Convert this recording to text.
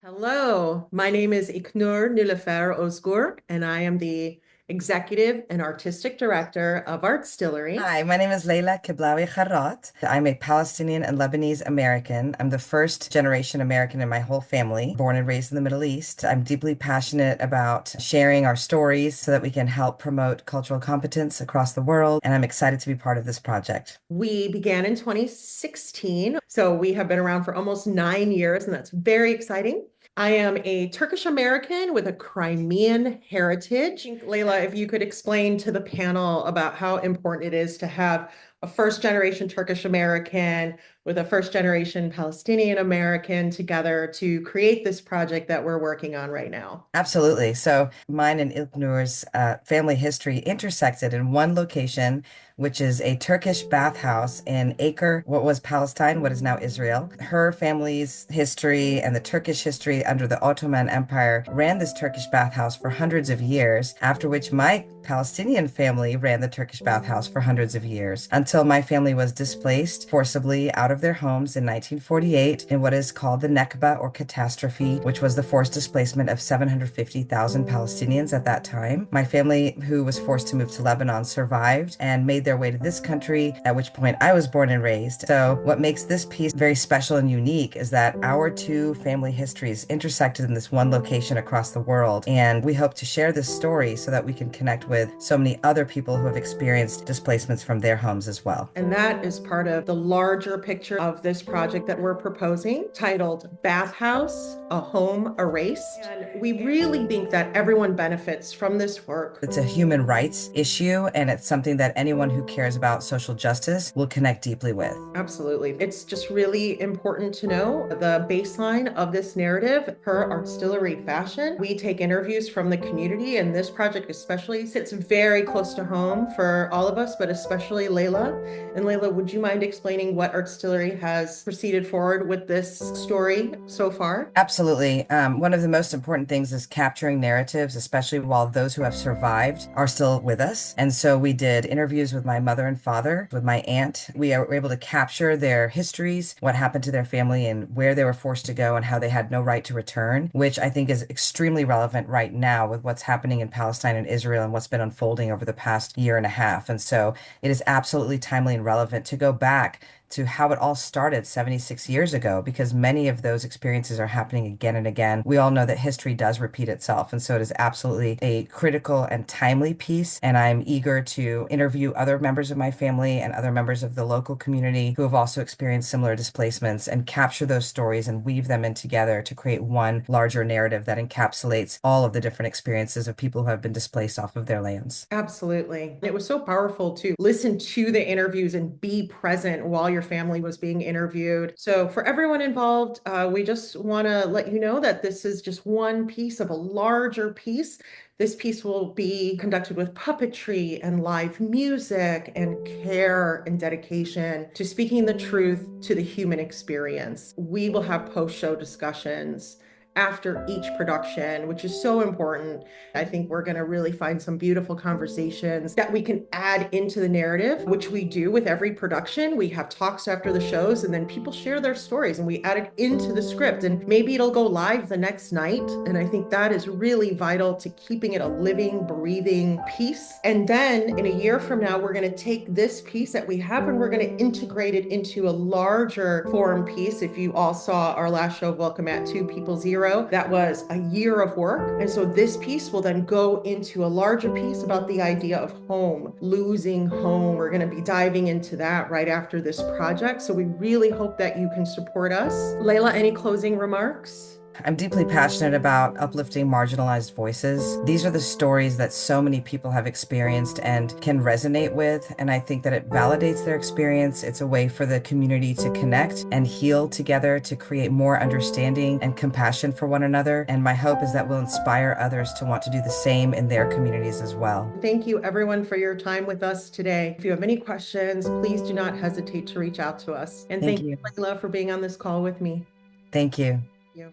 Hello, my name is Ilknur Ozgur, and I am the Executive and Artistic Director of Artstillery. Hi, my name is Laila Kharrat. I'm a Palestinian and Lebanese American. I'm the first generation American in my whole family, born and raised in the Middle East. I'm deeply passionate about sharing our stories so that we can help promote cultural competence across the world, and I'm excited to be part of this project. We began in 2016, so we have been around for almost 9 years, and that's very exciting. I am a Turkish American with a Crimean heritage. Layla, if you could explain to the panel about how important it is to have a first generation Turkish American with a first generation Palestinian American together to create this project that we're working on right now. Absolutely. So mine and Ilknur's family history intersected in one location, which is a Turkish bathhouse in Acre, what was Palestine, what is now Israel. Her family's history and the Turkish history under the Ottoman Empire ran this Turkish bathhouse for hundreds of years, after which my Palestinian family ran the Turkish bathhouse for hundreds of years, until my family was displaced forcibly out of their homes in 1948 in what is called the Nakba or catastrophe, which was the forced displacement of 750,000 Palestinians at that time. My family, who was forced to move to Lebanon, survived and made their way to this country, at which point I was born and raised. So what makes this piece very special and unique is that our two family histories intersected in this one location across the world. And we hope to share this story so that we can connect with so many other people who have experienced displacements from their homes as well. And that is part of the larger picture of this project that we're proposing, titled Bathhouse, a Home Erased. And we really think that everyone benefits from this work. It's a human rights issue, and it's something that anyone who cares about social justice will connect deeply with. Absolutely. It's just really important to know the baseline of this narrative per Artstillery fashion. We take interviews from the community, and this project especially sits very close to home for all of us, but especially Layla. And Layla, would you mind explaining what Artstillery has proceeded forward with this story so far? Absolutely. One of the most important things is capturing narratives, especially while those who have survived are still with us. And so we did interviews with my mother and father, with my aunt. We were able to capture their histories, what happened to their family, and where they were forced to go, and how they had no right to return, which I think is extremely relevant right now with what's happening in Palestine and Israel and what's been unfolding over the past year and a half. And so it is absolutely timely and relevant to go back to how it all started 76 years ago, because many of those experiences are happening again and again. We all know that history does repeat itself, and so it is absolutely a critical and timely piece. And I'm eager to interview other members of my family and other members of the local community who have also experienced similar displacements and capture those stories and weave them in together to create one larger narrative that encapsulates all of the different experiences of people who have been displaced off of their lands. Absolutely. It was so powerful to listen to the interviews and be present while your family was being interviewed. So, for everyone involved, we just want to let you know that this is just one piece of a larger piece. This piece will be conducted with puppetry and live music and care and dedication to speaking the truth to the human experience. We will have post-show discussions after each production, which is so important. I think we're going to really find some beautiful conversations that we can add into the narrative, which we do with every production. We have talks after the shows, and then people share their stories, and we add it into the script, and maybe it'll go live the next night. And I think that is really vital to keeping it a living, breathing piece. And then in a year from now, we're going to take this piece that we have and we're going to integrate it into a larger form piece. If you all saw our last show, Welcome at Two People Zero, that was a year of work. And so this piece will then go into a larger piece about the idea of home, losing home. We're going to be diving into that right after this project. So we really hope that you can support us. Layla, any closing remarks? I'm deeply passionate about uplifting marginalized voices. These are the stories that so many people have experienced and can resonate with, and I think that it validates their experience. It's a way for the community to connect and heal together to create more understanding and compassion for one another. And my hope is that we'll inspire others to want to do the same in their communities as well. Thank you, everyone, for your time with us today. If you have any questions, please do not hesitate to reach out to us. And Thank thank you, you. Layla, for being on this call with me. Thank you. Thank you.